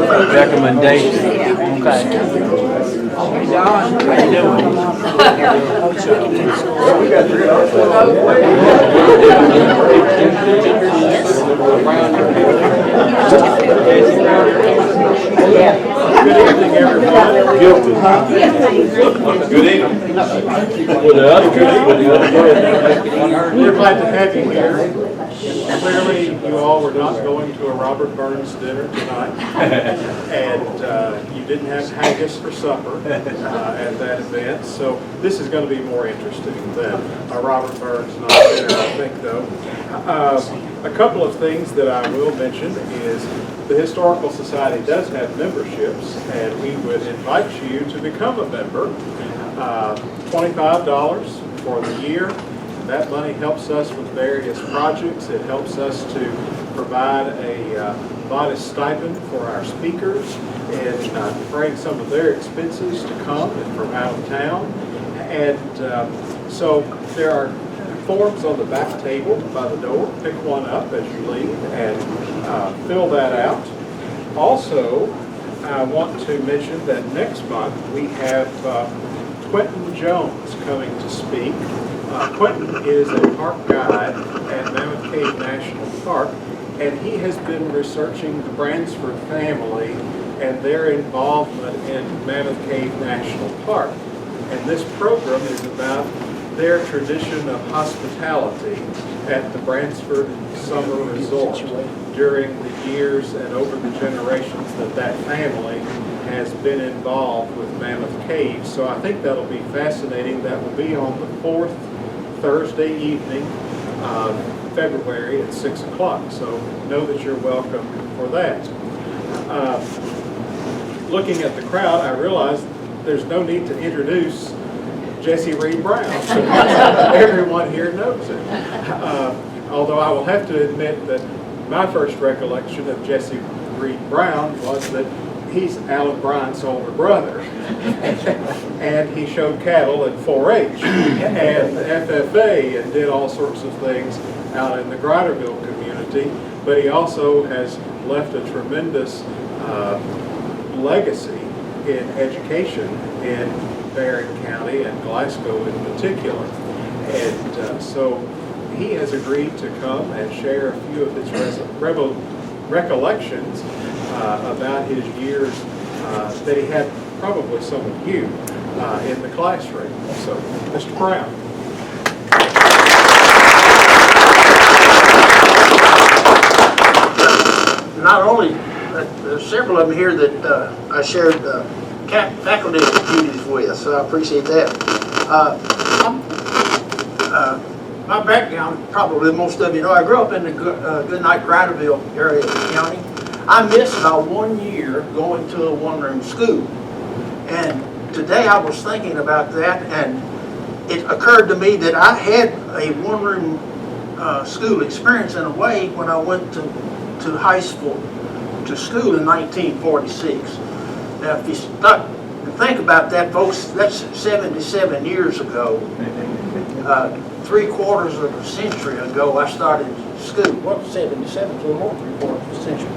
recommendation. Okay. Hey Don, how you doing? Good evening, everyone. Good evening. We're glad to have you here. Clearly, you all were not going to a Robert Burns dinner tonight, and you didn't have haggis for supper at that event, so this is going to be more interesting than a Robert Burns night dinner, I think, though. A couple of things that I will mention is the Historical Society does have memberships, and we would invite you to become a member. $25 for the year. That money helps us with various projects. It helps us to provide a modest stipend for our speakers and defraying some of their expenses to come and from out of town. And so there are forms on the back table by the door. Pick one up as you leave and fill that out. Also, I want to mention that next month we have Quentin Jones coming to speak. Quentin is a park guide at Mammoth Cave National Park, and he has been researching the Bransford family and their involvement in Mammoth Cave National Park. And this program is about their tradition of hospitality at the Bransford Summer Resort during the years and over the generations that that family has been involved with Mammoth Cave. So I think that'll be fascinating. That will be on the 4th Thursday evening of February at 6 o'clock. So know that you're welcome for that. Looking at the crowd, I realize there's no need to introduce Jesse Reed Brown. Everyone here knows it. Although I will have to admit that my first recollection of Jesse Reed Brown was that he's Alan Bryant's older brother. And he showed cattle at 4-H and FFA and did all sorts of things out in the Greiderville community. But he also has left a tremendous legacy in education in Barron County and Glasgow in particular. And so he has agreed to come and share a few of his recollections about his years that he had probably some of you in the classroom. So, Mr. Brown. Not only, there's several of them here that I shared faculty duties with, so I appreciate that. My background, probably most of you know, I grew up in the Goodnight, Greiderville area of the county. I missed about 1 year going to a one-room school. And today I was thinking about that, and it occurred to me that I had a one-room school experience in a way when I went to high school, to school in 1946. Now, if you stop and think about that, folks, that's 77 years ago. 3/4 of a century ago, I started school. What, 77? So more, 3/4 of a century.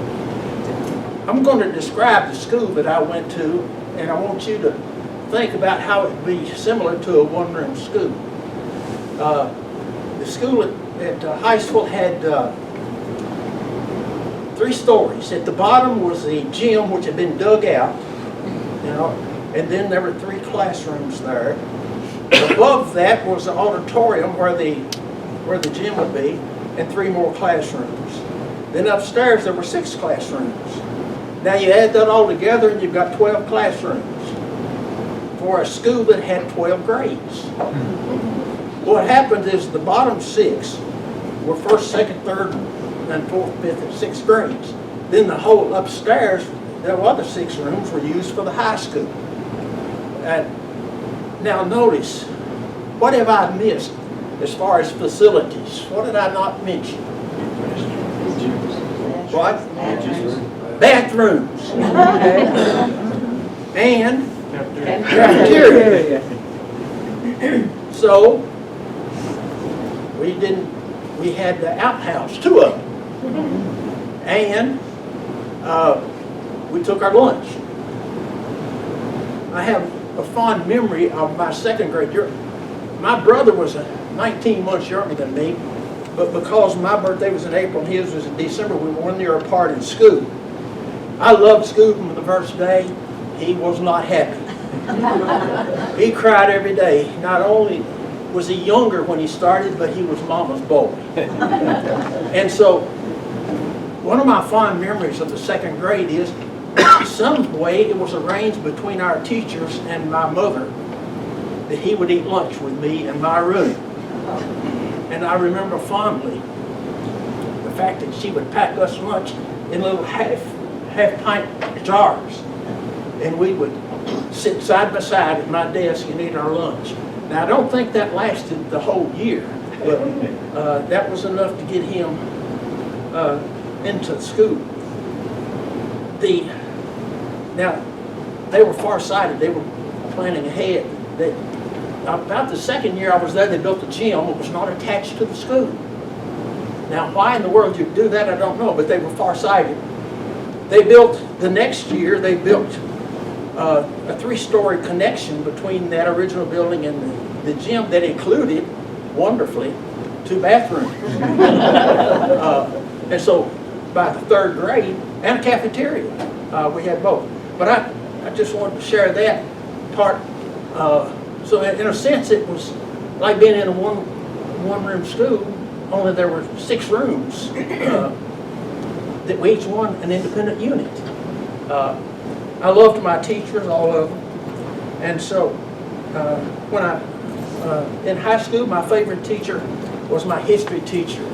I'm going to describe the school that I went to, and I want you to think about how it would be similar to a one-room school. The school at high school had 3 stories. At the bottom was the gym, which had been dug out, you know, and then there were 3 classrooms there. Above that was the auditorium where the gym would be, and 3 more classrooms. Then upstairs there were 6 classrooms. Now you add that all together and you've got 12 classrooms for a school that had 12 grades. What happened is the bottom 6 were 1st, 2nd, 3rd, and 4th, 5th, and 6th grades. Then the whole upstairs, the other 6 rooms were used for the high school. And now notice, what have I missed as far as facilities? What did I not mention? What? Bathrooms. And cafeteria. So we had the outhouse, 2 of them. And we took our lunch. I have a fond memory of my second grade year. My brother was 19 months younger than me, but because my birthday was in April and his was in December, we were 1 year apart in school. I loved school from the first day. He was not happy. He cried every day. Not only was he younger when he started, but he was mama's boy. And so, one of my fond memories of the second grade is, some way it was arranged between our teachers and my mother that he would eat lunch with me in my room. And I remember fondly the fact that she would pack us lunch in little half pint jars. And we would sit side by side at my desk and eat our lunch. Now, I don't think that lasted the whole year, but that was enough to get him into school. Now, they were far-sighted. They were planning ahead. About the second year I was there, they built a gym that was not attached to the school. Now, why in the world you'd do that, I don't know, but they were far-sighted. The next year, they built a 3-story connection between that original building and the gym that included, wonderfully, 2 bathrooms. And so, by the 3rd grade, and a cafeteria, we had both. But I just wanted to share that part. So in a sense, it was like being in a one-room school, only there were 6 rooms that we each one an independent unit. I loved my teachers, all of them. And so when in high school, my favorite teacher was my history teacher,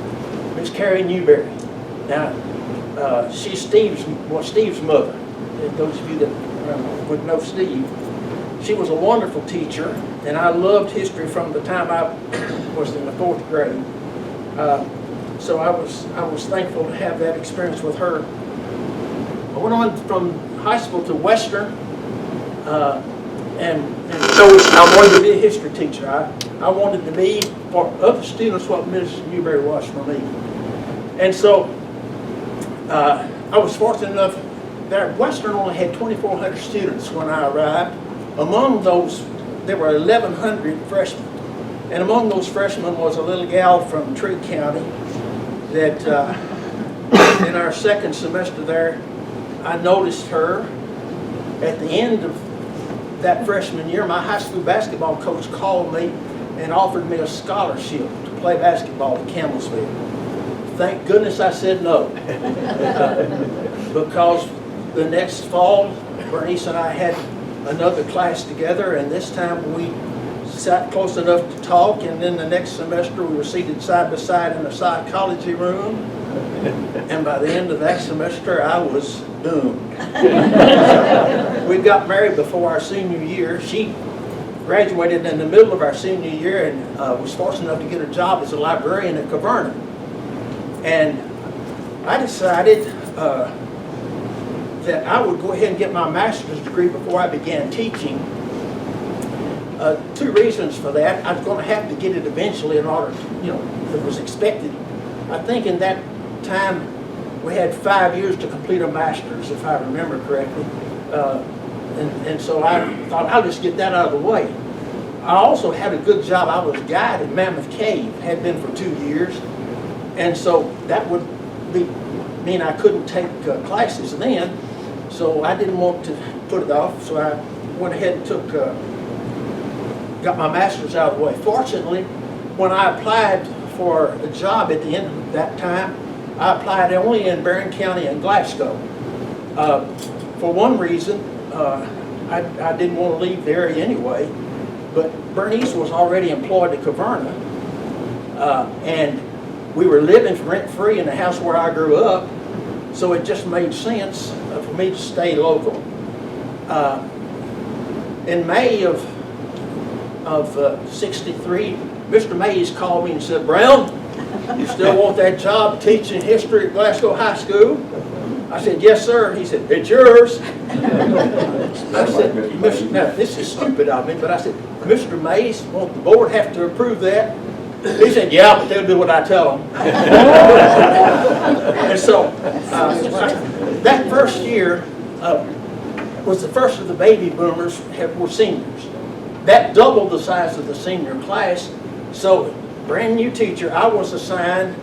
Miss Carrie Newberry. Now, she's Steve's mother. And those of you that would know Steve. She was a wonderful teacher, and I loved history from the time I was in the 4th grade. So I was thankful to have that experience with her. I went on from high school to Western, and so I wanted to be a history teacher. I wanted to be for other students what Ms. Newberry was for me. And so I was fortunate enough that Western only had 2,400 students when I arrived. Among those, there were 1,100 freshmen. And among those freshmen was a little gal from Tree County that in our second semester there, I noticed her. At the end of that freshman year, my high school basketball coach called me and offered me a scholarship to play basketball at Campbellsville. Thank goodness I said no. Because the next fall, Bernice and I had another class together, and this time we sat close enough to talk, and then the next semester we were seated side by side in the psychology room, and by the end of that semester I was doomed. We got married before our senior year. She graduated in the middle of our senior year and was fortunate enough to get a job as a librarian at Caverna. And I decided that I would go ahead and get my master's degree before I began teaching. 2 reasons for that. I was going to have to get it eventually in order, it was expected. I think in that time we had 5 years to complete a master's, if I remember correctly. And so I thought, I'll just get that out of the way. I also had a good job. I was a guide at Mammoth Cave, had been for 2 years. And so that would mean I couldn't take classes then. So I didn't want to put it off. So I went ahead and got my master's out of the way. Fortunately, when I applied for a job at the end of that time, I applied only in Barron County and Glasgow. For one reason, I didn't want to leave the area anyway, but Bernice was already employed at Caverna, and we were living rent-free in the house where I grew up, so it just made sense for me to stay local. In May of '63, Mr. Mays called me and said, "Brown, you still want that job teaching history at Glasgow High School?" I said, "Yes, sir." He said, "It's yours." I said, now this is stupid of me, but I said, "Mr. Mays, won't the board have to approve that?" He said, "Yeah, but they'll do what I tell them." And so that first year, was the first of the baby boomers were seniors. That doubled the size of the senior class. So, brand new teacher, I was assigned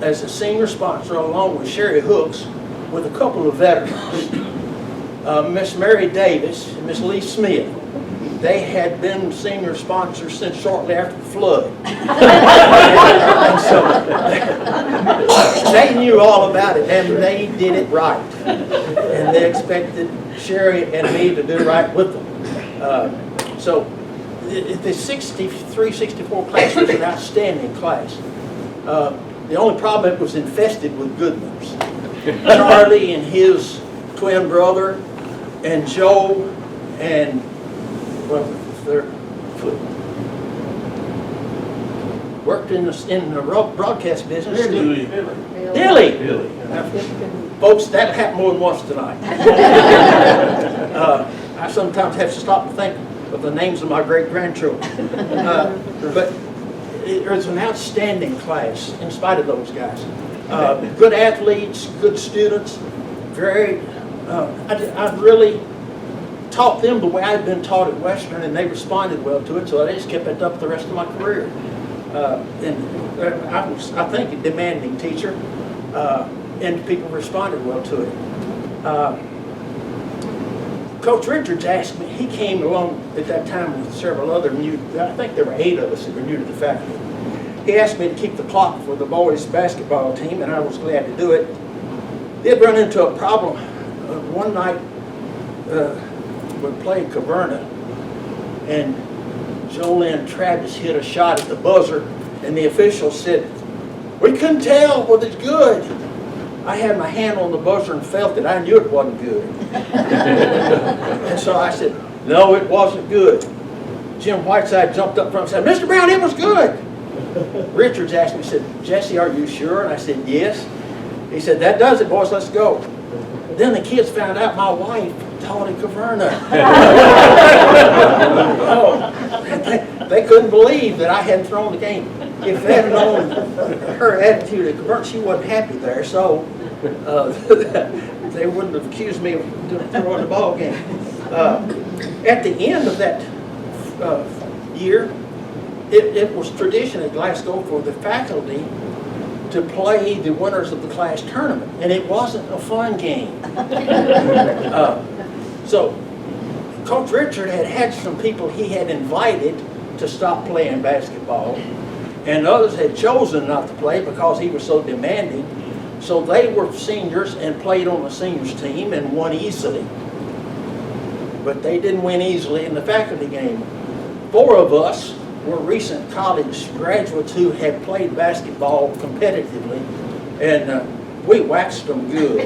as a senior sponsor along with Sherry Hooks with a couple of veterans. Miss Mary Davis and Miss Lee Smith. They had been senior sponsors since shortly after the flood. And so they knew all about it, and they did it right. And they expected Sherry and me to do right with them. So the 63-64 class was an outstanding class. The only problem, it was infested with good ones. Charlie and his twin brother, and Joe, and well, their worked in the broadcast business. Billy. Folks, that happened more than once tonight. I sometimes have to stop and think of the names of my great-grandchildren. But it was an outstanding class in spite of those guys. Good athletes, good students, very, I really taught them the way I'd been taught at Western, and they responded well to it, so I just kept it up the rest of my career. And I was, I think, a demanding teacher, and people responded well to it. Coach Richards asked me, he came along at that time with several other new, I think there were 8 of us that were new to the faculty. He asked me to keep the clock for the boys basketball team, and I was glad to do it. They'd run into a problem. One night, we played Caverna, and Jolynn Travis hit a shot at the buzzer, and the official said, "We couldn't tell whether it's good." I had my hand on the buzzer and felt it. I knew it wasn't good. And so I said, "No, it wasn't good." Jim Whiteside jumped up front and said, "Mr. Brown, it was good." Richards asked me, he said, "Jesse, are you sure?" And I said, "Yes." He said, "That does it, boys, let's go." Then the kids found out my wife taught at Caverna. They couldn't believe that I hadn't thrown the game. If they had known her attitude at Caverna, she wasn't happy there, so they wouldn't have accused me of throwing the ball game. At the end of that year, it was tradition at Glasgow for the faculty to play the winners of the class tournament, and it wasn't a fun game. So Coach Richard had some people he had invited to stop playing basketball, and others had chosen not to play because he was so demanding. So they were seniors and played on the seniors team and won easily. But they didn't win easily in the faculty game. 4 of us were recent college graduates who had played basketball competitively, and we waxed them good.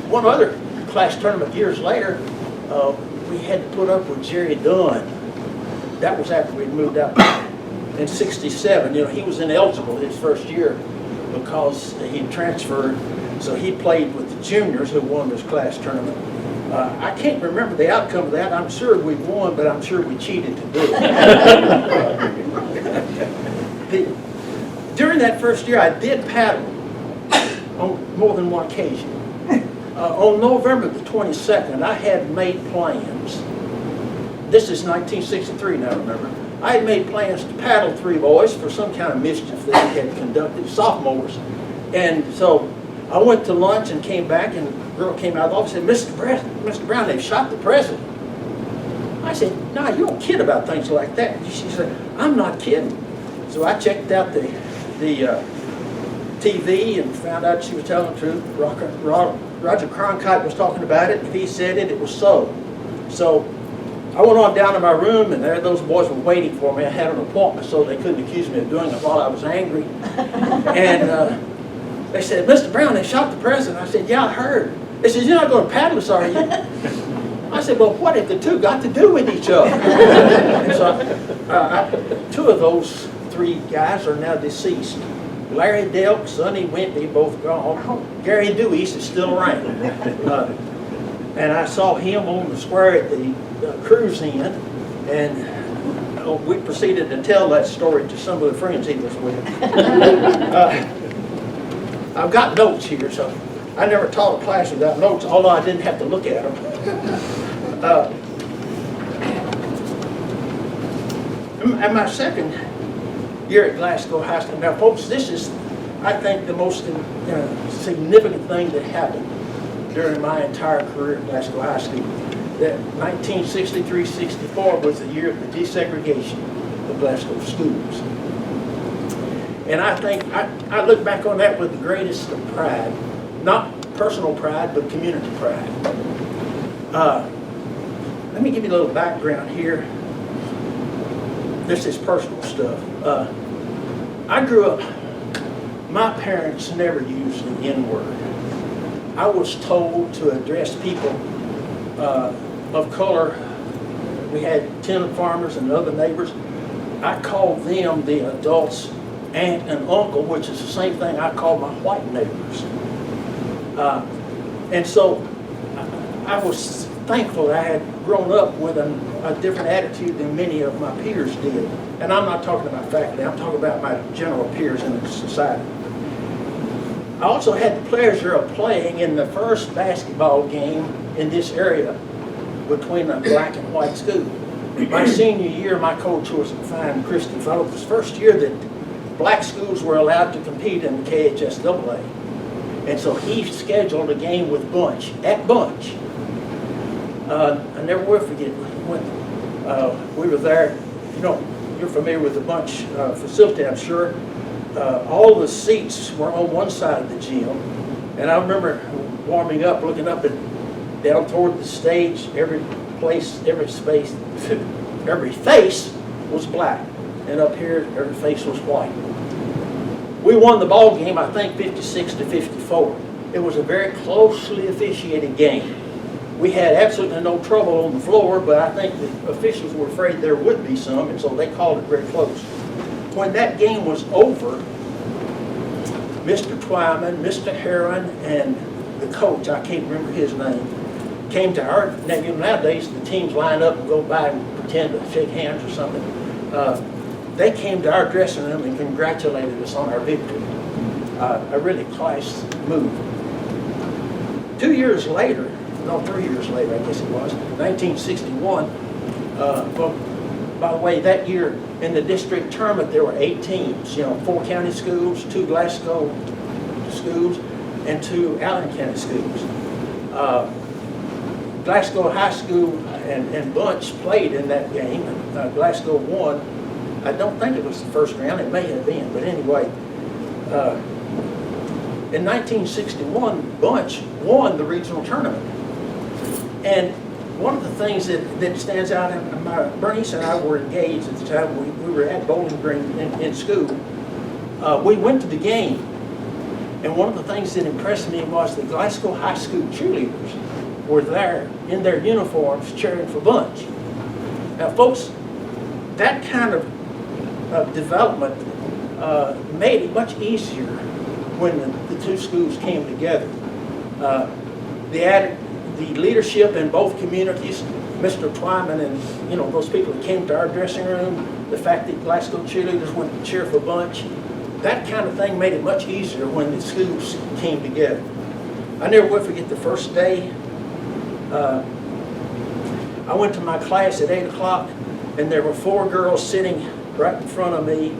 One other class tournament years later, we had to put up with Jerry Dunn. That was after we'd moved out in '67. You know, he was ineligible his first year because he transferred, so he played with the juniors who won this class tournament. I can't remember the outcome of that. I'm sure we won, but I'm sure we cheated to do it. During that first year, I did paddle on more than one occasion. On November the 22nd, I had made plans. This is 1963 now, remember. I had made plans to paddle 3 boys for some kind of mischief that we had conducted, sophomores. And so I went to lunch and came back, and a girl came out of the office and said, Mr. Brown, they've shot the president." I said, "No, you don't kid about things like that." She said, "I'm not kidding." So I checked out the TV and found out she was telling the truth. Roger Cronkite was talking about it. If he said it, it was so. So I went on down to my room, and there those boys were waiting for me. I had an appointment, so they couldn't accuse me of doing it while I was angry. And they said, "Mr. Brown, they shot the president." I said, "Yeah, I heard." They said, "You're not going to paddle us, are you?" I said, "Well, what have the two got to do with each other?" And so 2 of those 3 guys are now deceased. Larry Delk, Sonny Wimpy, both gone. Gary Dewey's is still around. And I saw him on the square at the cruise inn, and we proceeded to tell that story to some of the friends he was with. I've got notes here, so I never taught a class without notes, although I didn't have to look at them. At my second year at Glasgow High School, now folks, this is, I think, the most significant thing that happened during my entire career at Glasgow High School. That 1963-64 was the year of the desegregation of Glasgow schools. And I think, I look back on that with the greatest of pride. Not personal pride, but community pride. Let me give you a little background here. This is personal stuff. I grew up, my parents never used the N-word. I was told to address people of color. We had tenant farmers and other neighbors. I called them, the adults, aunt and uncle, which is the same thing I called my white neighbors. And so I was thankful that I had grown up with a different attitude than many of my peers did. And I'm not talking about faculty, I'm talking about my general peers in the society. I also had the pleasure of playing in the first basketball game in this area between a black and white school. My senior year, my coach was a fine Christian fellow. It was the first year that black schools were allowed to compete in the KHSAA. And so he scheduled a game with Bunch, at Bunch. I never will forget when we were there. You know, you're familiar with the Bunch facility, I'm sure. All the seats were on one side of the gym. And I remember warming up, looking up and down toward the stage. Every place, every space, every face was black. And up here, every face was white. We won the ball game, I think, 56-54. It was a very closely officiated game. We had absolutely no trouble on the floor, but I think the officials were afraid there would be some, and so they called it very close. When that game was over, Mr. Twyman, Mr. Heron, and the coach, I can't remember his name, came to our, nowadays the teams line up and go by and pretend to shake hands or something. They came to our dressing room and congratulated us on our victory. A really class move. 2 years later, no, 3 years later, I guess it was, 1961, well, by the way, that year in the district tournament, there were 8 teams, 4 county schools, 2 Glasgow schools, and 2 Allen County schools. Glasgow High School and Bunch played in that game. Glasgow won. I don't think it was the first round, it may have been, but anyway. In 1961, Bunch won the regional tournament. And one of the things that stands out, Bernice and I were engaged at the time, we were at Bowling Green in school. We went to the game, and one of the things that impressed me was the Glasgow High School cheerleaders were there in their uniforms cheering for Bunch. Now folks, that kind of development made it much easier when the 2 schools came together. The leadership in both communities, Mr. Twyman and those people that came to our dressing room, the fact that Glasgow cheerleaders went to cheer for Bunch, that kind of thing made it much easier when the schools came together. I never will forget the first day. I went to my class at 8 o'clock, and there were 4 girls sitting right in front of me.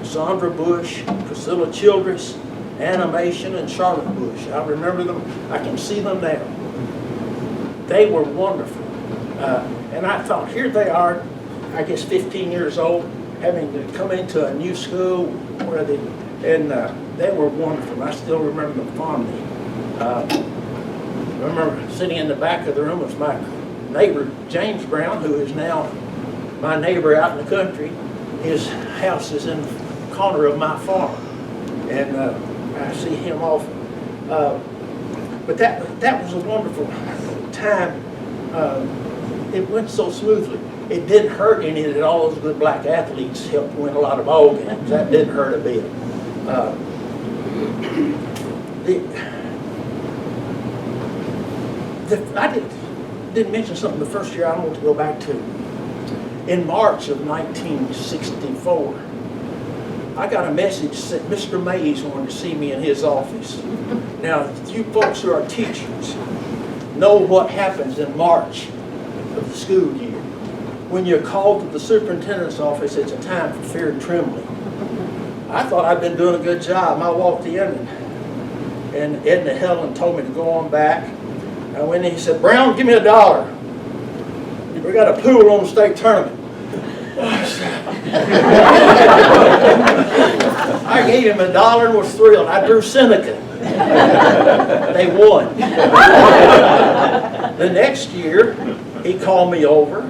Sandra Bush, Priscilla Childress, Anna Mason, and Charlotte Bush. I remember them. I can see them now. They were wonderful. And I thought, here they are, I guess 15 years old, having to come into a new school where they were wonderful. I still remember them fondly. I remember sitting in the back of the room with my neighbor, James Brown, who is now my neighbor out in the country. His house is in the corner of my farm, and I see him often. But that was a wonderful time. It went so smoothly. It didn't hurt any that all those good black athletes helped win a lot of ball games. That didn't hurt a bit. I didn't mention something the first year I want to go back to. In March of 1964, I got a message that said Mr. Mays wanted to see me in his office. Now, you folks who are teachers know what happens in March of the school year. When you're called to the superintendent's office, it's a time for fear and trembling. I thought I'd been doing a good job. I walked in and Edna Helen told me to go on back. I went in, he said, "Brown, give me $1. We got a pool on the state tournament." I gave him $1 and was thrilled. I drew Seneca. They won. The next year, he called me over.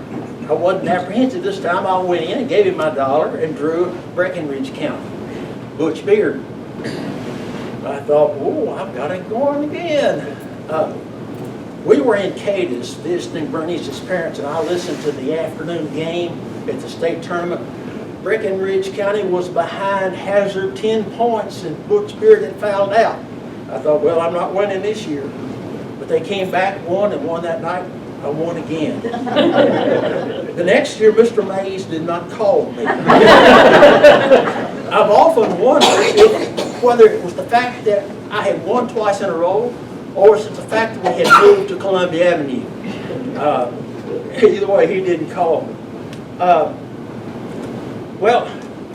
I wasn't apprehensive this time. I went in and gave him my $1 and drew Breckenridge County. Butch Beard. I thought, oh, I've got it going again. We were in Cadiz visiting Bernice's parents, and I listened to the afternoon game at the state tournament. Breckenridge County was behind Hazard 10 points, and Butch Beard had fouled out. I thought, well, I'm not winning this year. But they came back, won, and won that night. I won again. The next year, Mr. Mays did not call me. I've often wondered whether it was the fact that I had won twice in a row, or was it the fact that we had moved to Columbia Avenue. Either way, he didn't call me. Well,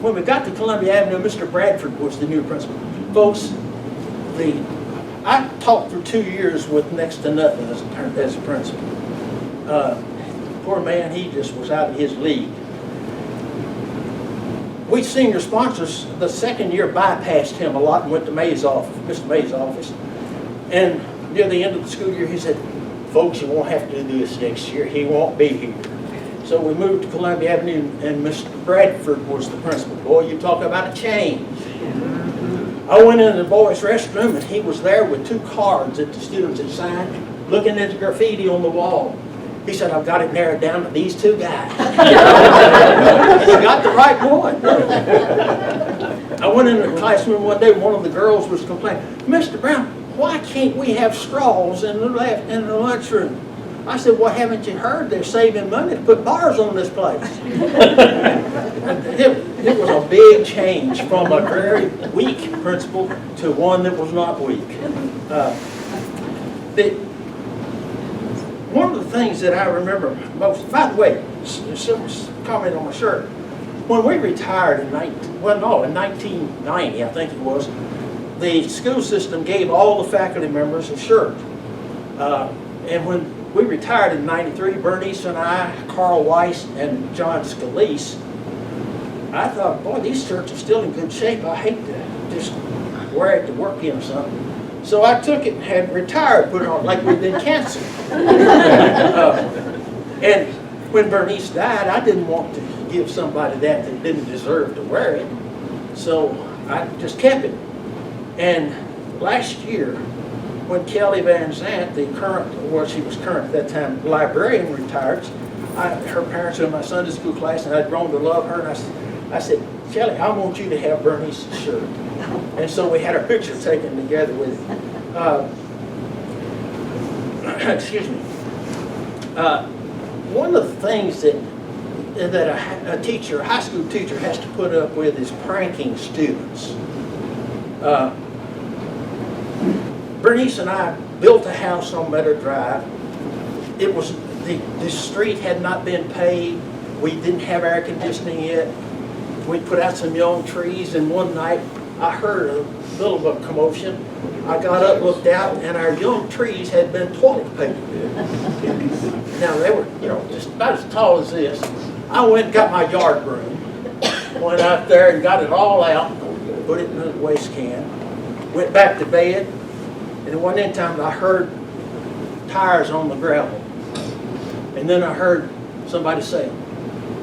when we got to Columbia Avenue, Mr. Bradford was the new principal. Folks, I taught for 2 years with next to nothing as a principal. Poor man, he just was out of his league. We senior sponsors, the second year bypassed him a lot and went to May's office, Mr. May's office. And near the end of the school year, he said, "Folks, you won't have to do this next year. He won't be here." So we moved to Columbia Avenue, and Mr. Bradford was the principal. Boy, you talk about a change. I went into the boys' restroom, and he was there with 2 cards that the students had signed, looking at the graffiti on the wall. He said, "I've got it narrowed down to these 2 guys." And he got the right one. I went into the classroom one day, one of the girls was complaining, "Mr. Brown, why can't we have straws in the lunchroom?" I said, "Well, haven't you heard they're saving money to put bars on this place?" It was a big change from a very weak principal to one that was not weak. One of the things that I remember most, by the way, some comment on my shirt. When we retired in 1990, I think it was, the school system gave all the faculty members a shirt. And when we retired in '93, Bernice and I, Carl Weiss, and John Scalise, I thought, boy, these shirts are still in good shape. I hate to just wear it to work in or something. So I took it and had retired, put it on like we'd been canceled. And when Bernice died, I didn't want to give somebody that didn't deserve to wear it. So I just kept it. And last year, when Kelly Van Zant, the current, well, she was current at that time, librarian, retired, her parents were in my Sunday school class, and I'd grown to love her, and I said, "Kelly, I want you to have Bernice's shirt." And so we had our picture taken together with, excuse me. One of the things that a teacher, a high school teacher, has to put up with is pranking students. Bernice and I built a house on Meadow Drive. It was, the street had not been paved. We didn't have air conditioning yet. We put out some young trees, and one night I heard a little bit of commotion. I got up, looked out, and our young trees had been toilet papered. Now they were, just about as tall as this. I went and got my yard broom, went out there and got it all out, put it in the waste can, went back to bed, and one time I heard tires on the gravel. And then I heard somebody say,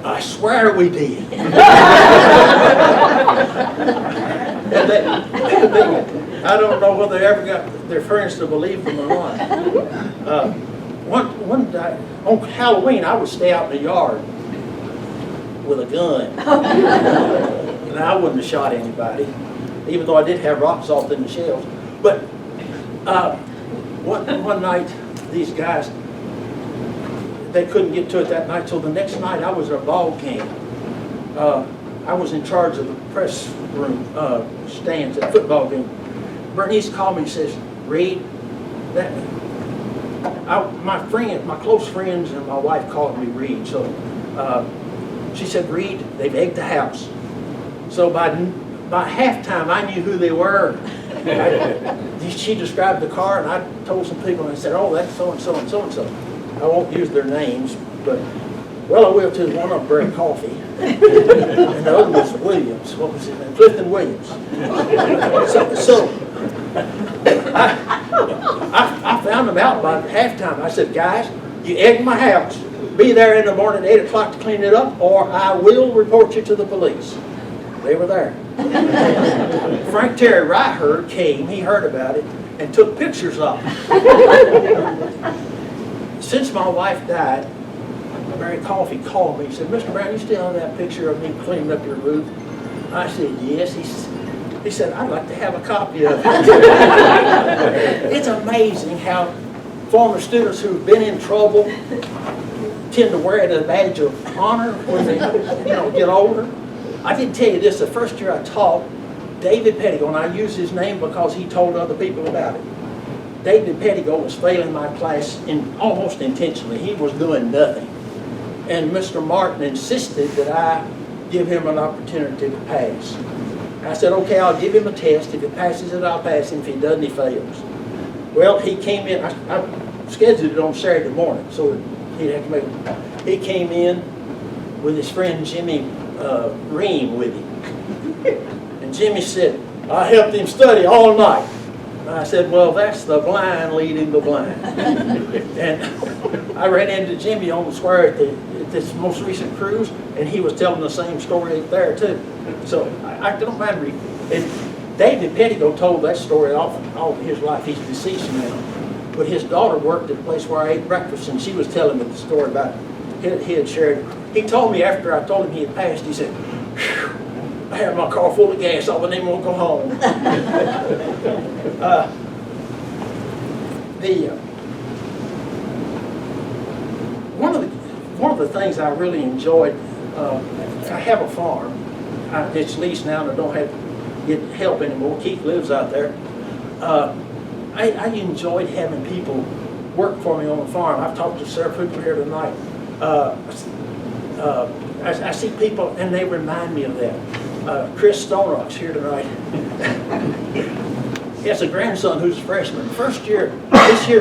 "I swear we did." I don't know whether they ever got their friends to believe them or not. One day, on Halloween, I would stay out in the yard with a gun. And I wouldn't have shot anybody, even though I did have rock salt in the shells. But one night, these guys, they couldn't get to it that night, so the next night I was at a ball game. I was in charge of the press room stands at football game. Bernice called me and says, Reed, my close friends and my wife called me Reed. So she said, Reed, they've egged the house. So by halftime, I knew who they were. She described the car, and I told some people, and I said, oh, that's so-and-so and so-and-so. I won't use their names, but, well, I will too. One of them burned coffee, and the other was Williams. What was his name? Clifton Williams. So I found them out by halftime. I said, guys, you egged my house. Be there in the morning at 8 o'clock to clean it up, or I will report you to the police. They were there. Frank Terry Ryherd came, he heard about it, and took pictures of it. Since my wife died, Mary Coffey called me. He said, Mr. Brown, you still have that picture of me cleaning up your roof? I said, yes. He said, I'd like to have a copy of it. It's amazing how former students who've been in trouble tend to wear it as a badge of honor when they get older. I didn't tell you this, the first year I taught, David Pettigo, and I use his name because he told other people about it. David Pettigo was failing my class almost intentionally. He was doing nothing. And Mr. Martin insisted that I give him an opportunity to pass. I said, okay, I'll give him a test. If he passes it, I'll pass him. If he doesn't, he fails. Well, he came in. I scheduled it on Saturday morning, so he'd have to make it. He came in with his friend Jimmy Ream with him. And Jimmy said, I helped him study all night. And I said, well, that's the blind leading the blind. And I ran into Jimmy on the square at this most recent cruise, and he was telling the same story there too. So I don't mind reading. And David Pettigo told that story all his life. He's deceased now. But his daughter worked at a place where I ate breakfast, and she was telling me the story about he had shared. He told me after I told him he had passed, he said, I had my car full of gas, I wasn't even going to go home. One of the things I really enjoyed, I have a farm. It's leased now and I don't have to get help anymore. Keith lives out there. I enjoyed having people work for me on the farm. I've talked to several people here tonight. I see people and they remind me of that. Chris Stonerock's here tonight. He has a grandson who's a freshman. This year,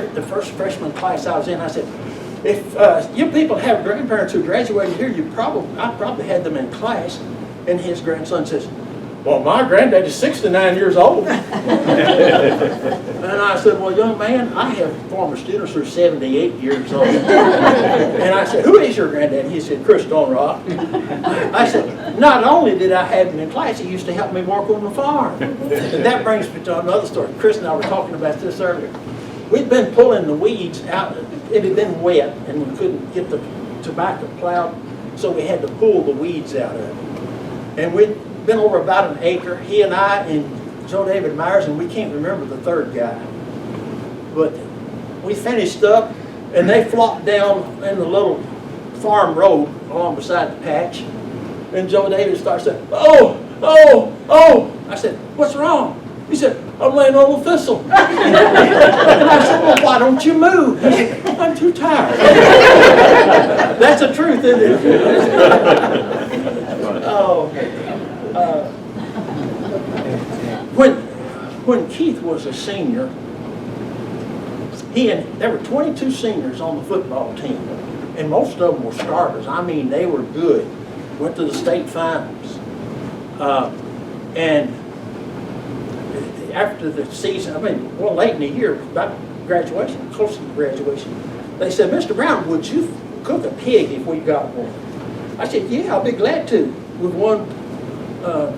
the first freshman class I was in, I said, if you people have grandparents who graduated here, I probably had them in class. And his grandson says, well, my granddad is 69 years old. And I said, well, young man, I have former students who are 78 years old. And I said, who is your granddad? He said, Chris Stonerock. I said, not only did I have him in class, he used to help me work on the farm. And that brings me to another story. Chris and I were talking about this earlier. We'd been pulling the weeds out. It had been wet, and we couldn't get the tobacco plowed, so we had to pull the weeds out of it. And we'd been over about an acre, he and I and Joe David Myers, and we can't remember the third guy. But we finished up, and they flopped down in the little farm road along beside the patch. And Joe David started saying, oh, oh, oh. I said, what's wrong? He said, I'm laying on a thistle. And I said, well, why don't you move? He said, I'm too tired. That's the truth, isn't it? When Keith was a senior, there were 22 seniors on the football team, and most of them were starters. I mean, they were good. Went to the state finals. And after the season, late in the year, about graduation, close to graduation, they said, Mr. Brown, would you cook a pig if we got one? I said, yeah, I'll be glad to. With one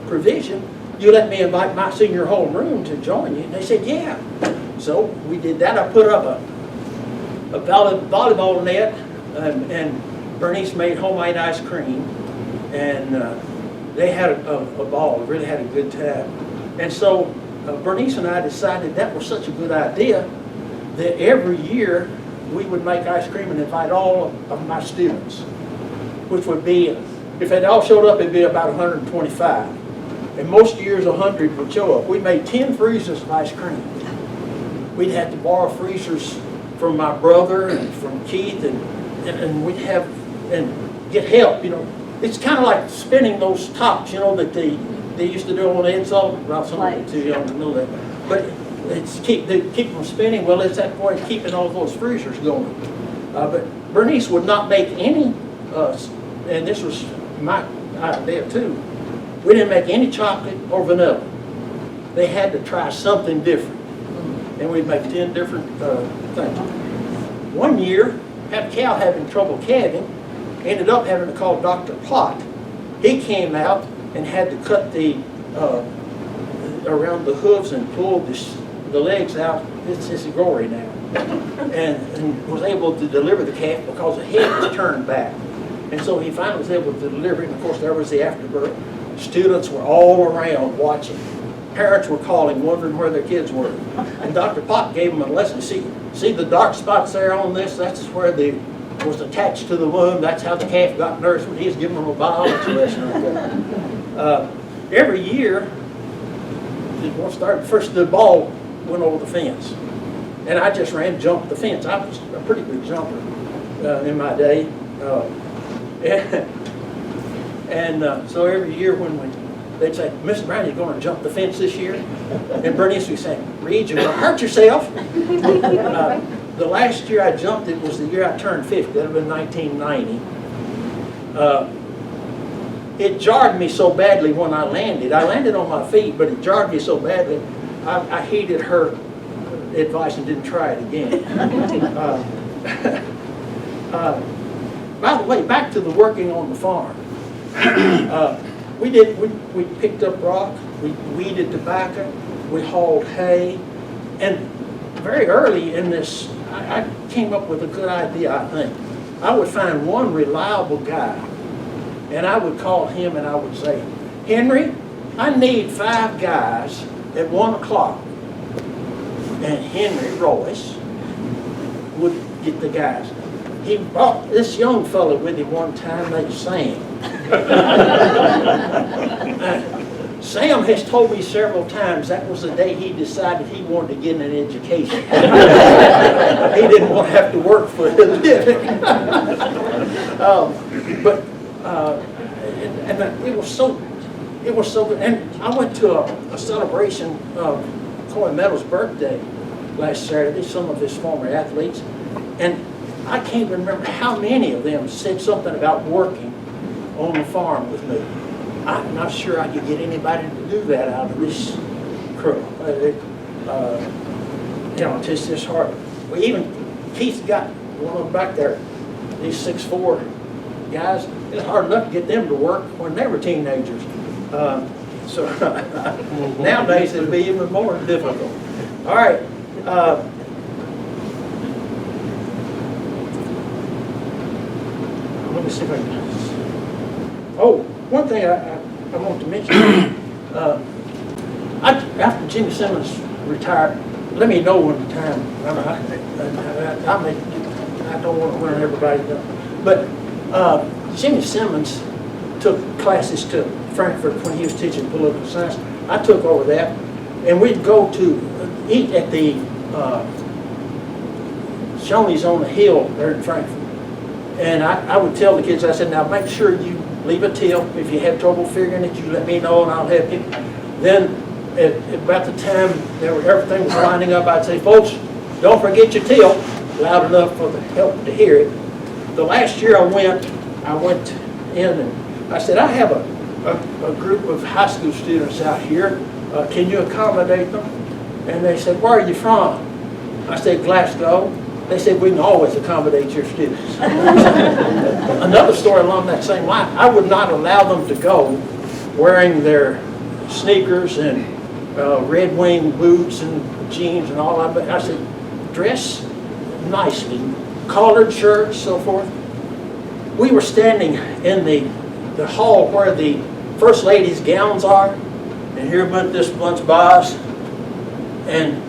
provision, you let me invite my senior homeroom to join you. And they said, yeah. So we did that. I put up a volleyball net, and Bernice made homemade ice cream. And they had a ball, really had a good time. And so Bernice and I decided that was such a good idea that every year we would make ice cream and invite all of my students, which would be if they all showed up, it'd be about 125. And most years, 100 would show up. We made 10 freezers of ice cream. We'd have to borrow freezers from my brother and from Keith, and we'd have, and get help, you know. It's kind of like spinning those tops, you know, that they used to do on Ed Sullivan. Well, some people too young to know that. But they keep them spinning. Well, it's that point keeping all those freezers going. But Bernice would not make any, and this was my idea too, we didn't make any chocolate or vanilla. They had to try something different. And we'd make 10 different things. One year, had a cow having trouble calving, ended up having to call Dr. Plott. He came out and had to cut the around the hooves and pull the legs out. It's gory now. And was able to deliver the calf because the head was turned back. And so he finally was able to deliver it. And of course, there was the afterbirth. Students were all around watching. Parents were calling, wondering where their kids were. And Dr. Pop gave them a lesson. See the dark spots there on this? That's where was attached to the womb. That's how the calf got nursed. He was giving them a biology lesson right there. Every year, first the ball went over the fence. And I just ran, jumped the fence. I was a pretty good jumper in my day. So every year when they'd say, Mr. Brown, you're going to jump the fence this year? And Bernice would say, Reed, you're going to hurt yourself. The last year I jumped, it was the year I turned 50. That would have been 1990. It jarred me so badly when I landed. I landed on my feet, but it jarred me so badly, I heeded her advice and didn't try it again. By the way, back to the working on the farm. We picked up rock, we weeded tobacco, we hauled hay, and very early in this, I came up with a good idea, I think. I would find one reliable guy, and I would call him and I would say, Henry, I need 5 guys at 1 o'clock. And Henry Royce would get the guys. He brought this young fellow with him one time named Sam. Sam has told me several times that was the day he decided he wanted to get an education. He didn't want to have to work for a living. It was so good. And I went to a celebration of Coy Meadows' birthday last Saturday, some of his former athletes, and I can't remember how many of them said something about working on the farm with me. I'm not sure I could get anybody to do that out of this crew. It's just hard. Well, even Keith's got one of them back there, these 6'4" guys. It's hard enough to get them to work when they were teenagers. So nowadays it'll be even more difficult. All right. Let me see if I can. Oh, one thing I want to mention. After Jimmy Simmons retired, let me know when the time. I don't want to run everybody down, but Jimmy Simmons took classes to Frankfurt when he was teaching political science. I took over that, and we'd go to eat at the Shoney's on the hill there in Frankfurt. And I would tell the kids, I said, now make sure you leave a tip. If you have trouble figuring it, you let me know and I'll help you. Then at about the time everything was lining up, I'd say, folks, don't forget your tip, loud enough for the help to hear it. The last year I went in and I said, I have a group of high school students out here. Can you accommodate them? And they said, where are you from? I said, Glasgow. They said, we can always accommodate your students. Another story along that same line, I would not allow them to go wearing their sneakers and Red Wing boots and jeans and all that. I said, dress nicely, collared shirts, so forth. We were standing in the hall where the First Lady's gowns are, and here went this bunch of boss, and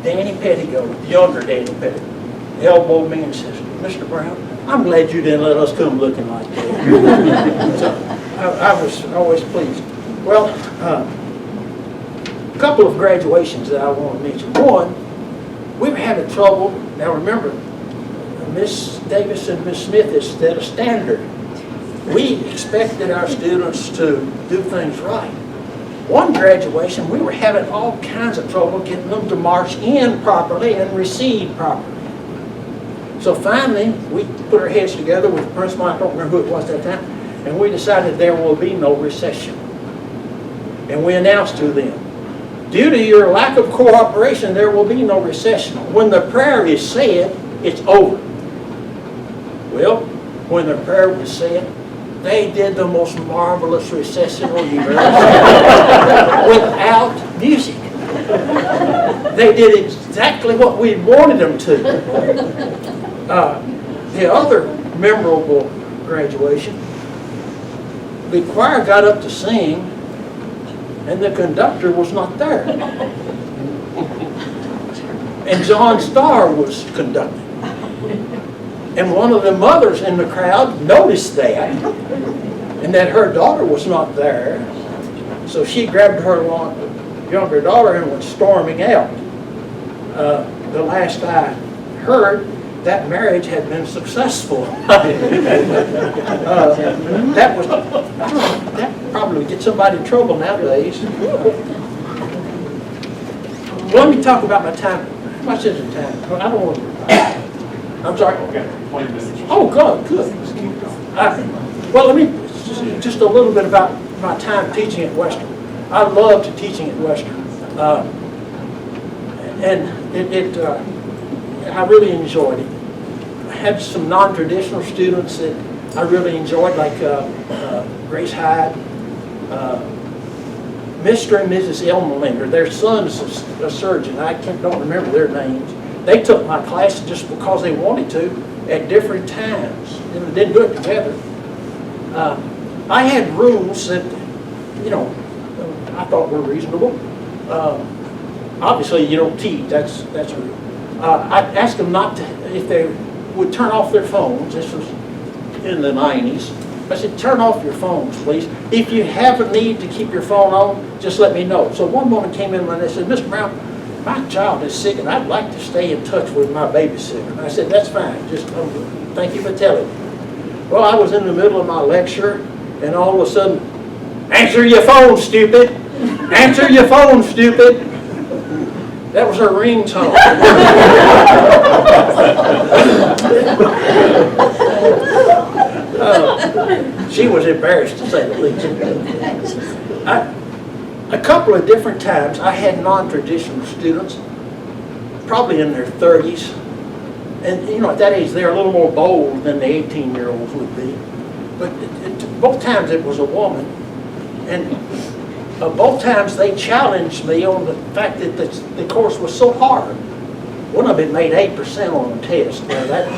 Danny Pettigo, younger Danny Pettigo, elbowed me and says, Mr. Brown, I'm glad you didn't let us come looking like that. So, I was always pleased. Well, a couple of graduations that I want to mention. One, we were having trouble. Now remember, Miss Davis and Miss Smith has set a standard. We expected our students to do things right. One graduation, we were having all kinds of trouble getting them to march in properly and recede properly. So finally, we put our heads together with the principal, I don't remember who it was at that time, and we decided there will be no recession. And we announced to them, due to your lack of cooperation, there will be no recession. When the prayer is said, it's over. Well, when the prayer was said, they did the most marvelous recessional you've ever seen without music. They did exactly what we wanted them to. The other memorable graduation, the choir got up to sing, and the conductor was not there. And John Starr was conducting. And one of the mothers in the crowd noticed that, and that her daughter was not there. So she grabbed her younger daughter and went storming out. The last I heard, that marriage had been successful. That probably would get somebody in trouble nowadays. Let me talk about my time. How much is the time? I don't want to. I'm sorry? Okay, 20 minutes. Oh, good. Well, let me, just a little bit about my time teaching at Western. I loved teaching at Western. I really enjoyed it. I had some non-traditional students that I really enjoyed, like Grace Hyde, Mr. and Mrs. Elmelinger. Their son's a surgeon. I don't remember their names. They took my class just because they wanted to at different times. And they didn't do it together. I had rules that, I thought were reasonable. Obviously, you don't teach. That's a rule. I asked them not to, if they would turn off their phones. This was in the 90s. I said, turn off your phones, please. If you have a need to keep your phone on, just let me know. So one woman came in and they said, Mr. Brown, my child is sick and I'd like to stay in touch with my babysitter. And I said, that's fine, just thank you for telling me. Well, I was in the middle of my lecture and all of a sudden, answer your phone, stupid! Answer your phone, stupid! That was her ringtone. She was embarrassed, to say the least. A couple of different times I had non-traditional students, probably in their 30s, and at that age they're a little more bold than the 18-year-olds would be. But both times it was a woman, and both times they challenged me on the fact that the course was so hard. One of them made 8% on the test. Now that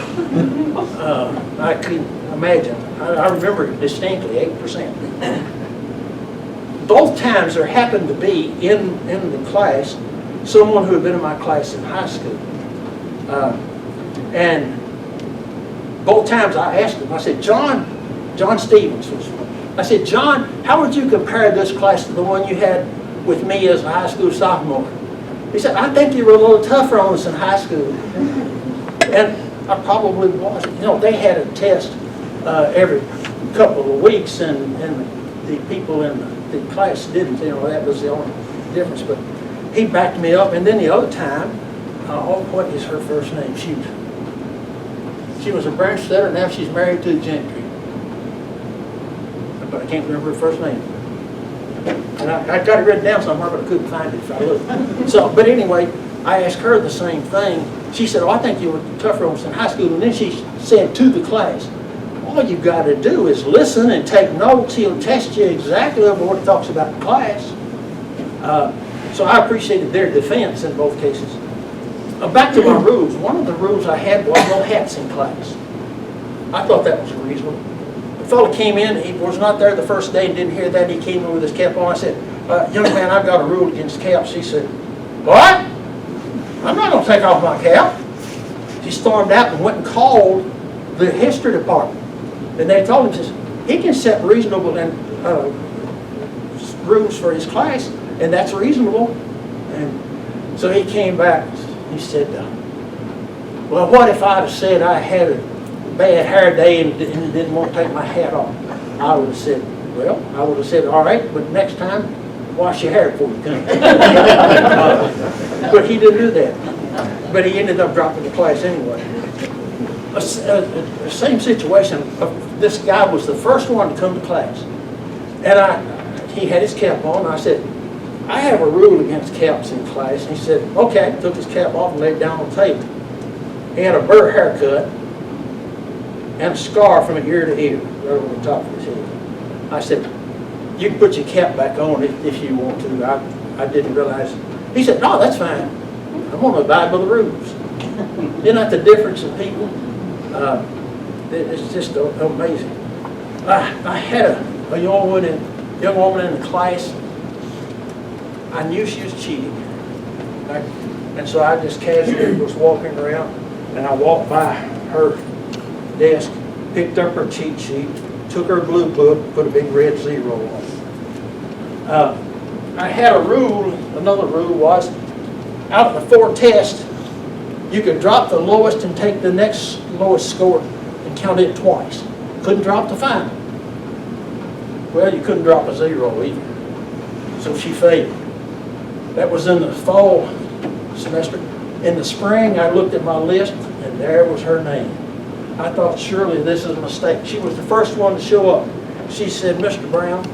I couldn't imagine. I remember it distinctly, 8%. Both times there happened to be in the class someone who had been in my class in high school. And both times I asked him, I said, John Stevens was one. I said, John, how would you compare this class to the one you had with me as a high school sophomore? He said, I think you were a little tougher on us in high school. And I probably was. They had a test every couple of weeks, and the people in the class didn't. That was the only difference. But he backed me up. And then the other time, what is her first name? She was a branch setter. Now she's married to a gentry. But I can't remember her first name. And I got it written down somewhere, but I couldn't find it if I looked. But anyway, I asked her the same thing. She said, I think you were tougher on us in high school. And then she said to the class, all you got to do is listen and take notes. He'll test you exactly over what he talks about in class. So I appreciated their defense in both cases. Back to my rules. One of the rules I had was no hats in class. I thought that was reasonable. The fellow came in, he was not there the first day and didn't hear that. He came in with his cap on. I said, young man, I've got a rule against caps. He said, what? I'm not going to take off my cap. She stormed out and went and called the history department. And they told him, he can set reasonable, and rooms for his class, and that's reasonable. And so he came back. He said, well, what if I'd have said I had a bad hair day and didn't want to take my hat off? I would have said, well, I would have said, all right, but next time, wash your hair before you come. But he didn't do that. But he ended up dropping the class anyway. Same situation. This guy was the first one to come to class. And he had his cap on. I said, I have a rule against caps in class. And he said, okay. Took his cap off and laid it down on the table. He had a burr haircut and a scar from ear to ear, right over the top of his head. I said, you can put your cap back on if you want to. I didn't realize. He said, no, that's fine. I'm going to abide by the rules. Isn't that the difference in people? It's just amazing. I had a young woman in the class. I knew she was cheating. And so I just casually was walking around, and I walked by her desk, picked up her cheat sheet, took her blue book, put a big red zero on it. I had a rule, another rule was, out of the 4 tests, you could drop the lowest and take the next lowest score and count it twice. Couldn't drop the final. Well, you couldn't drop a 0 either. So she failed. That was in the fall semester. In the spring, I looked at my list, and there was her name. I thought, surely this is a mistake. She was the first one to show up. She said, Mr. Brown,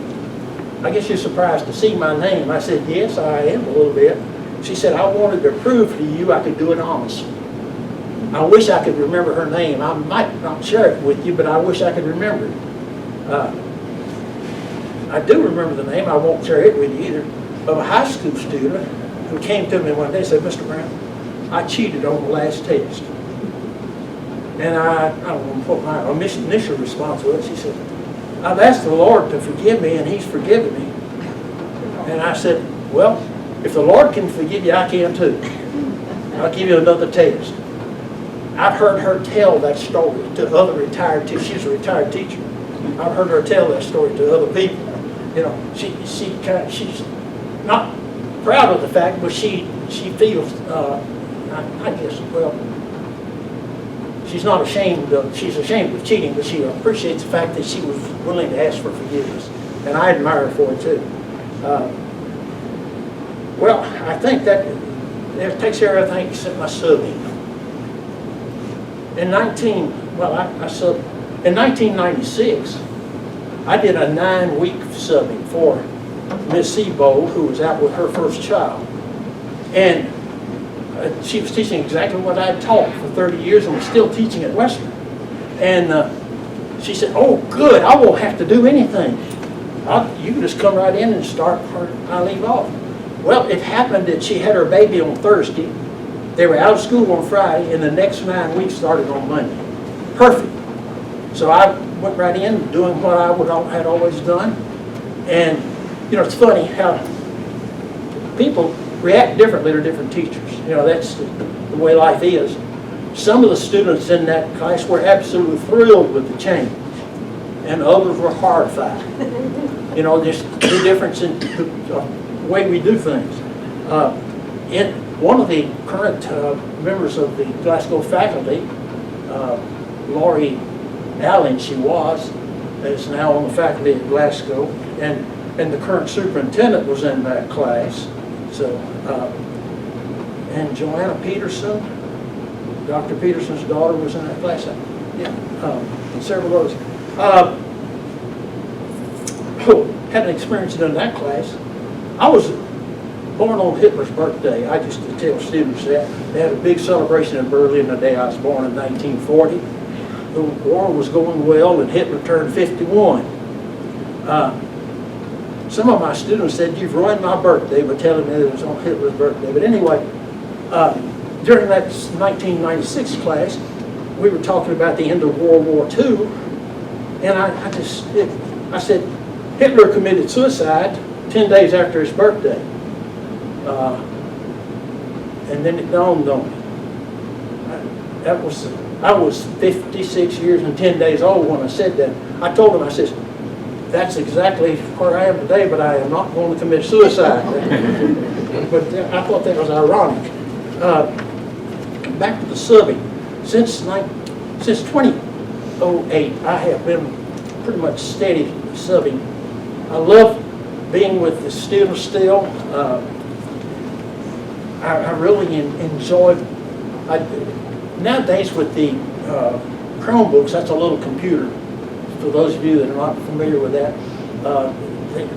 I guess you're surprised to see my name. I said, yes, I am a little bit. She said, I wanted to prove to you I could do it honestly. I wish I could remember her name. I might not share it with you, but I wish I could remember it. I do remember the name. I won't share it with you either. Of a high school student who came to me one day and said, Mr. Brown, I cheated on the last test. And I don't know what my initial response was. She said, I've asked the Lord to forgive me, and He's forgiven me. And I said, well, if the Lord can forgive you, I can too. I'll give you another test. I've heard her tell that story to other retired teachers. She's a retired teacher. I've heard her tell that story to other people. You know, she's not proud of the fact, but she feels, I guess, well, she's not ashamed of, she's ashamed of cheating, but she appreciates the fact that she was willing to ask for forgiveness. And I admire her for it too. Well, I think that takes care of everything except my subbing. In 1996, I did a 9-week subbing for Miss Seabold, who was out with her first child. And she was teaching exactly what I had taught for 30 years and was still teaching at Western. And she said, oh, good, I won't have to do anything. You can just come right in and start where I leave off. Well, it happened that she had her baby on Thursday. They were out of school on Friday, and the next 9 weeks started on Monday. Perfect. So I went right in doing what I had always done. And, you know, it's funny how people react differently to different teachers. You know, that's the way life is. Some of the students in that class were absolutely thrilled with the change, and others were horrified. You know, just the difference in the way we do things. One of the current members of the Glasgow faculty, Laurie Allen, is now on the faculty at Glasgow, and the current superintendent was in that class. So, and Joanna Peterson, Dr. Peterson's daughter, was in that class. And several others. Had an experience in that class. I was born on Hitler's birthday. I used to tell students that. They had a big celebration in Berlin the day I was born in 1940. The war was going well, and Hitler turned 51. Some of my students said, you've ruined my birthday by telling me it was on Hitler's birthday. But anyway, during that 1996 class, we were talking about the end of World War II, and I said, Hitler committed suicide 10 days after his birthday. And then it dawned on me. I was 56 years and 10 days old when I said that. I told him, I said, that's exactly where I am today, but I am not going to commit suicide. But I thought that was ironic. Back to the subbing. Since 2008, I have been pretty much steady subbing. I love being with the students still. I really enjoy, nowadays with the Chromebooks, that's a little computer. For those of you that are not familiar with that,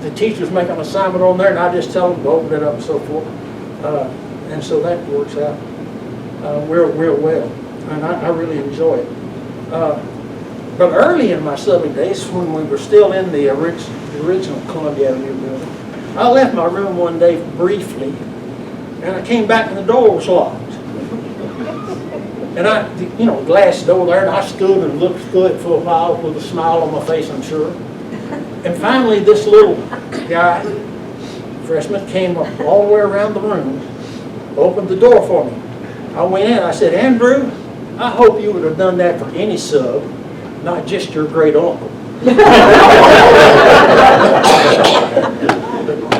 the teachers make an assignment on there, and I just tell them to open it up and so forth. And so that works out real well, and I really enjoy it. But early in my subbing days, when we were still in the original Columbia Avenue building, I left my room one day briefly, and I came back and the door was locked. And glass door there, and I stood and looked through it for a while with a smile on my face, I'm sure. And finally, this little guy, freshman, came up all the way around the room, opened the door for me. I went in, I said, Andrew, I hope you would have done that for any sub, not just your great uncle.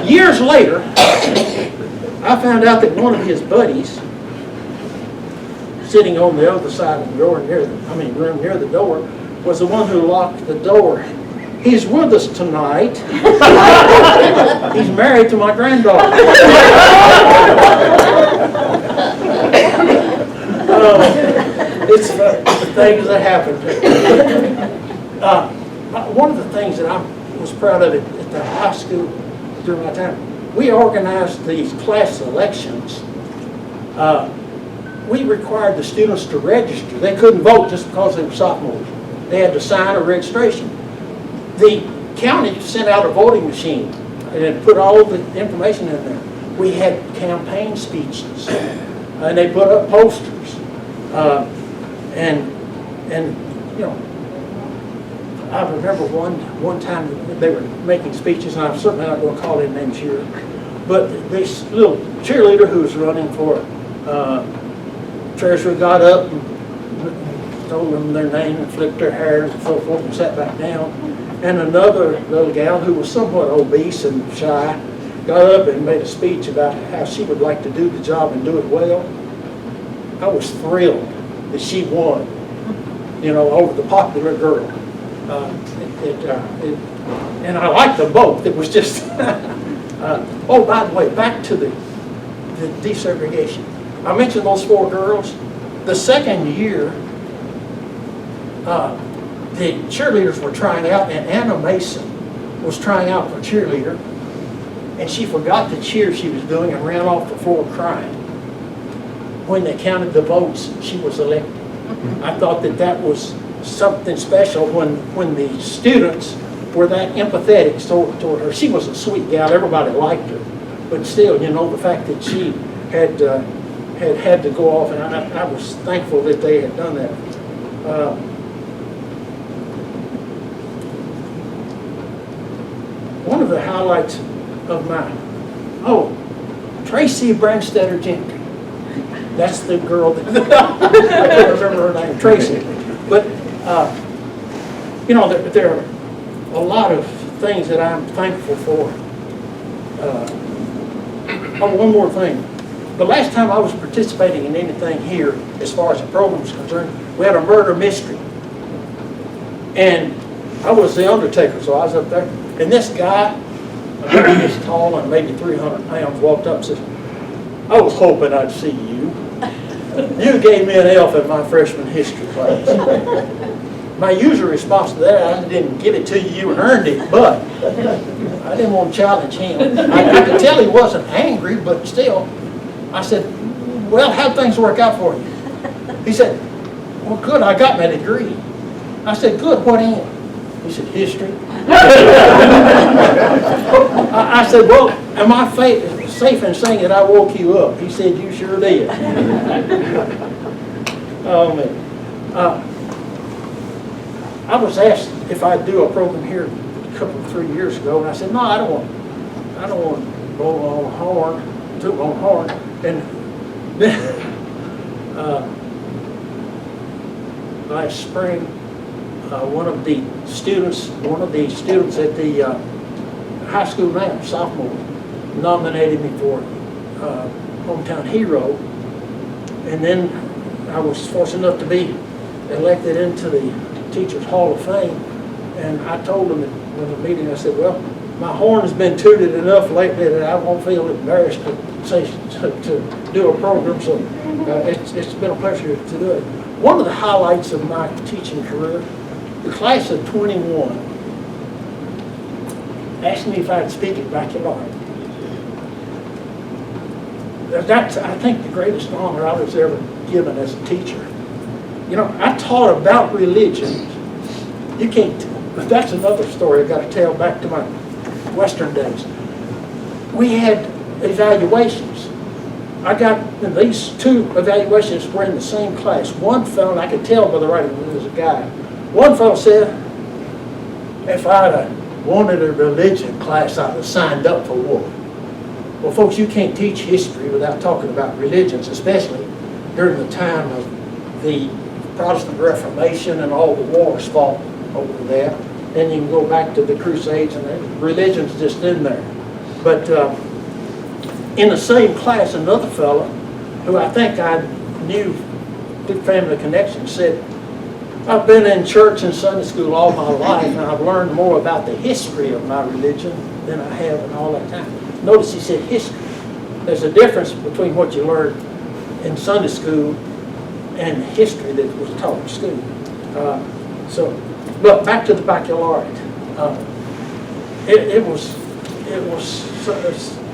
Years later, I found out that one of his buddies, sitting on the other side of the door, room near the door, was the one who locked the door. He's with us tonight. He's married to my granddaughter. It's the things that happen. One of the things that I was proud of at the high school during my time, we organized these class elections. We required the students to register. They couldn't vote just because they were sophomores. They had to sign a registration. The county sent out a voting machine and put all the information in there. We had campaign speeches, and they put up posters. I remember one time they were making speeches, and I'm certainly not going to call any names here, but this little cheerleader who was running for treasurer got up and told them their name and flipped their hair and so forth and sat back down. And another little gal who was somewhat obese and shy got up and made a speech about how she would like to do the job and do it well. I was thrilled that she won, over the popular girl. And I liked them both. It was just, oh, by the way, back to the desegregation. I mentioned those 4 girls. The second year, the cheerleaders were trying out, and Anna Mason was trying out for cheerleader, and she forgot the cheer she was doing and ran off the floor crying. When they counted the votes, she was elected. I thought that was something special when the students were that empathetic toward her. She was a sweet gal. Everybody liked her. But still, the fact that she had to go off, and I was thankful that they had done that. One of the highlights of mine, Tracy Branstetter Jenkins. That's the girl that I can't remember her name, Tracy. But there are a lot of things that I'm thankful for. One more thing. The last time I was participating in anything here, as far as the program is concerned, we had a murder mystery. And I was the undertaker, so I was up there. And this guy, this tall and maybe 300 pounds, walked up and says, I was hoping I'd see you. You gave me an F in my freshman history class. My usual response to that, I didn't give it to you, you earned it, but I didn't want to challenge him. I could tell he wasn't angry, but still, I said, well, how'd things work out for you? He said, well, good, I got my degree. I said, good, what in? He said, history. I said, well, am I safe in saying that I woke you up? He said, you sure did. Oh, man. I was asked if I'd do a program here a couple, 3 years ago, and I said, no, I don't want to blow on horn, toot on horn. And then last spring, one of the students at the high school now, sophomore, nominated me for Hometown Hero. And then I was fortunate enough to be elected into the Teachers Hall of Fame. And I told them in the meeting, I said, well, my horn has been tooted enough lately that I won't feel embarrassed to say to do a program. So it's been a pleasure to do it. One of the highlights of my teaching career, the class of 21 asked me if I'd speak at baccalaureate. That's, I think, the greatest honor I was ever given as a teacher. You know, I taught about religion. You can't, but that's another story I've got to tell back to my Western days. We had evaluations. I got, and these two evaluations were in the same class. One fellow, I could tell by the writing, it was a guy. One fellow said, if I'd wanted a religion class, I'd have signed up for one. Well, folks, you can't teach history without talking about religions, especially during the time of the Protestant Reformation and all the wars fought over there. Then you can go back to the Crusades, and religion's just in there. But in the same class, another fellow who I think I knew, good family connection, said, I've been in church and Sunday school all my life, and I've learned more about the history of my religion than I have in all that time. Notice he said history. There's a difference between what you learn in Sunday school and history that was taught in school. But back to the baccalaureate. It was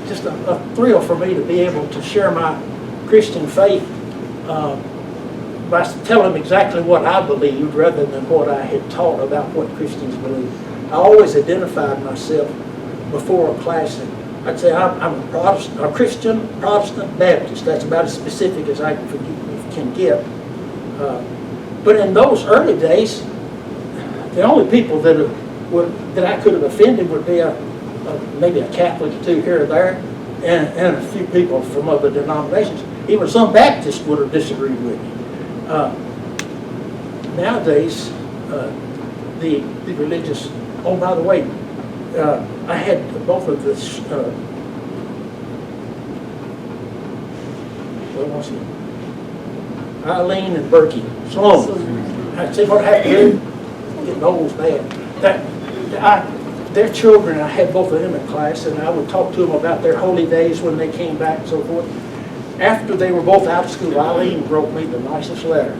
just a thrill for me to be able to share my Christian faith by telling them exactly what I believed rather than what I had taught about what Christians believe. I always identified myself before a class. I'd say I'm a Protestant, a Christian Protestant Baptist. That's about as specific as I can get. But in those early days, the only people that I could have offended would be maybe a Catholic or two here or there, and a few people from other denominations. Even some Baptists would have disagreed with me. Nowadays, the religious. Oh, by the way, I had both of this. What was it? Eileen and Berkey Sloan. I see what happened to them. Getting old is bad. Their children, I had both of them in class, and I would talk to them about their holy days when they came back and so forth. After they were both out of school, Eileen wrote me the nicest letter,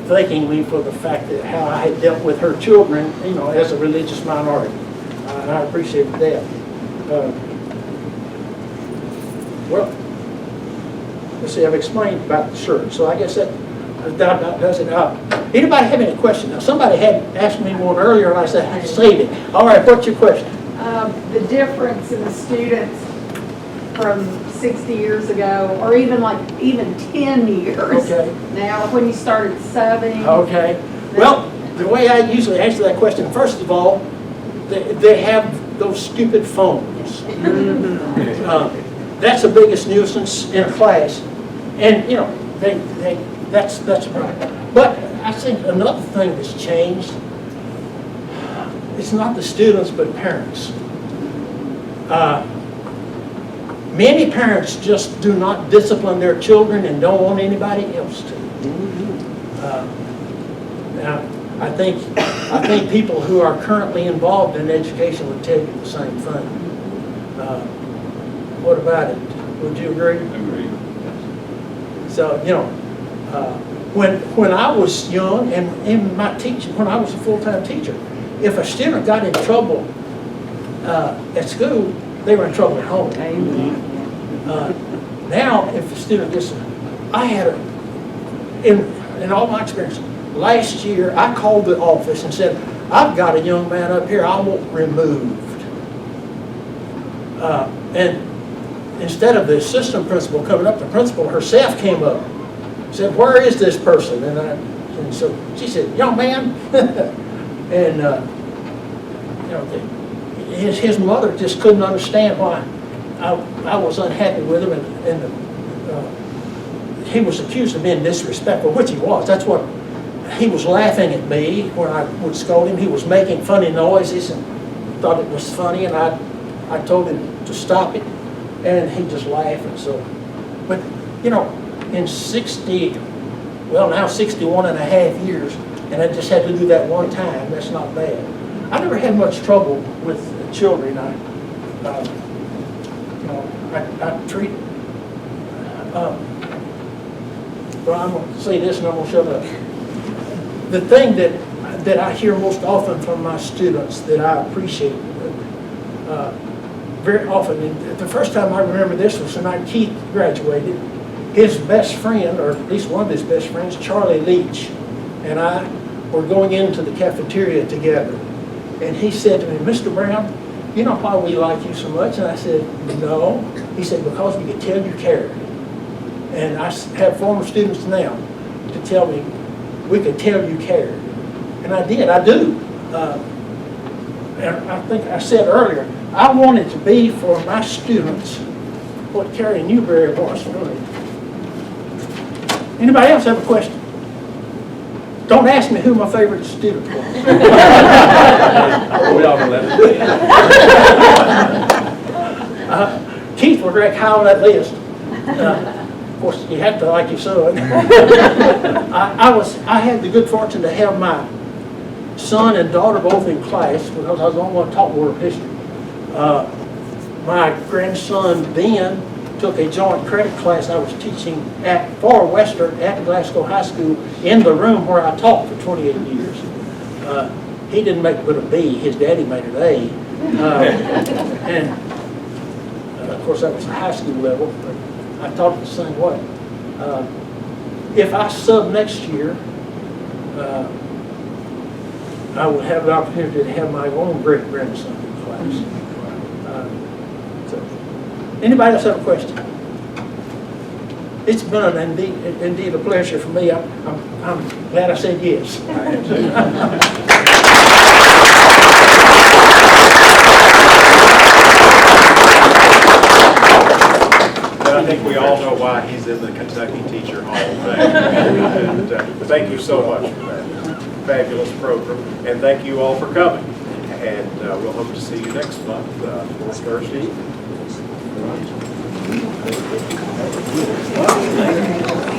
thanking me for the fact that how I had dealt with her children, you know, as a religious minority. And I appreciated that. Well, let's see, I've explained about the shirt, so I guess that about does it. Anybody have any questions? Now, somebody had asked me one earlier, and I said, I saved it. All right, what's your question? The difference in the students from 60 years ago, or even 10 years Okay. now, when you started subbing. Okay. Well, the way I usually answer that question, first of all, they have those stupid phones. That's the biggest nuisance in a class, and you know that's right. But I think another thing that's changed. It's not the students, but parents. Many parents just do not discipline their children and don't want anybody else to. Now, I think people who are currently involved in education would tell you the same thing. What about it? Would you agree? Agreed. So, you know, when I was young and in my teaching, when I was a full-time teacher, if a student got in trouble at school, they were in trouble at home. Now, if a student gets, I had in all my experience, last year I called the office and said, I've got a young man up here I want removed. And instead of the assistant principal coming up, the principal herself came up, said, where is this person? And so she said, young man, and you know, his mother just couldn't understand why I was unhappy with him, and he was accused of being disrespectful, which he was. That's what he was laughing at me when I would scold him. He was making funny noises and thought it was funny, and I told him to stop it, and he just laughed. And so, but you know, in 61 and a half years, and I just had to do that one time. That's not bad. I never had much trouble with children. I treat. Well, I'm going to say this and I'm going to shut up. The thing that I hear most often from my students that I appreciate very often, and the first time I remember this was the night Keith graduated. His best friend, or at least one of his best friends, Charlie Leach, and I were going into the cafeteria together. And he said to me, Mr. Brown, you know why we like you so much? And I said, no. He said, because we could tell you cared. And I have former students now to tell me, we could tell you cared. And I did, I do. And I think I said earlier, I want it to be for my students what Carrie Newberry wants for me. Anybody else have a question? Don't ask me who my favorite student was. We all know that. Keith was right high on that list. Of course, you have to like your son. I had the good fortune to have my son and daughter both in class because I was the only one taught world history. My grandson Ben took a joint credit class I was teaching at Far Western at Glasgow High School in the room where I taught for 28 years. He didn't make but a B. His daddy made an A. And of course that was a high school level, but I taught it the same way. If I sub next year, I would have the opportunity to have my own great-grandson in class. So, anybody else have a question? It's been indeed a pleasure for me. I'm glad I said yes. I think we all know why he's in the Kentucky Teacher Hall of Fame. And, thank you so much for that fabulous program. And thank you all for coming. And we'll hope to see you next month for Thursday.